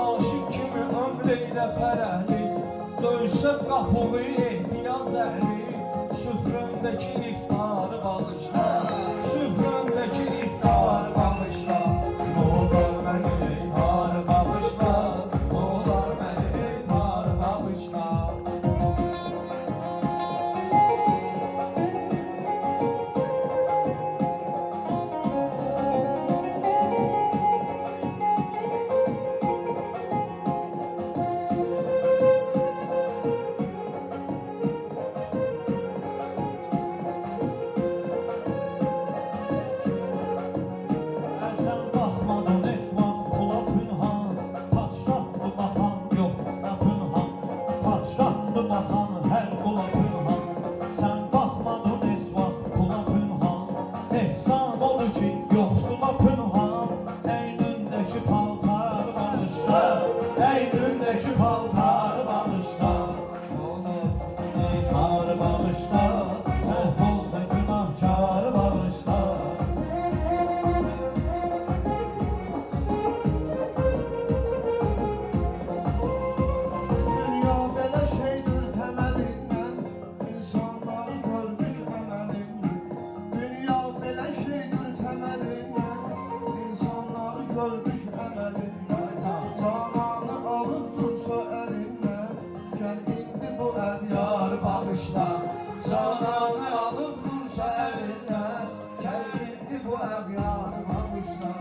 aşık kimi ömreylə fərəhli, döysəb qapığı ehtiyac əhli, süfrəndəki iftarı bağışla, süfrəndəki iftarı bağışla, nə olar məni iftarı bağışla, nə olar məni iftarı bağışla. Eynündeki paltarı bağışla, iftarı bağışla, səhv olsa günahkarı bağışla. Dünya belə şeydir təməlindən, insanları gördük əməlindən. Dünya belə şeydir təməlindən, insanları gördük əməlindən. Cananı alıp dursa elinden, gel indi bu ev yarı bağışla. Cananı alıp dursa elinden, gel indi bu ev yarı bağışla.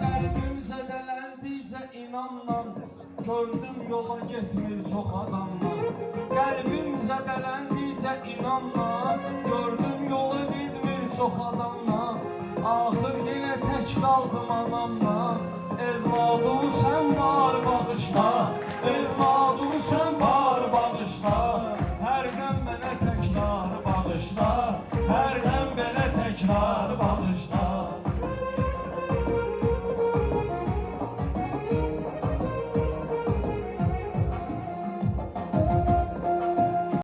Qəlbim zədələndikcə inanla, gördüm yola getmir çox adamla. Qəlbim zədələndikcə inanla, gördüm yola getmir çox adamla. Axır yenə tək qaldım anamla, evladım sən var bağışla, evladım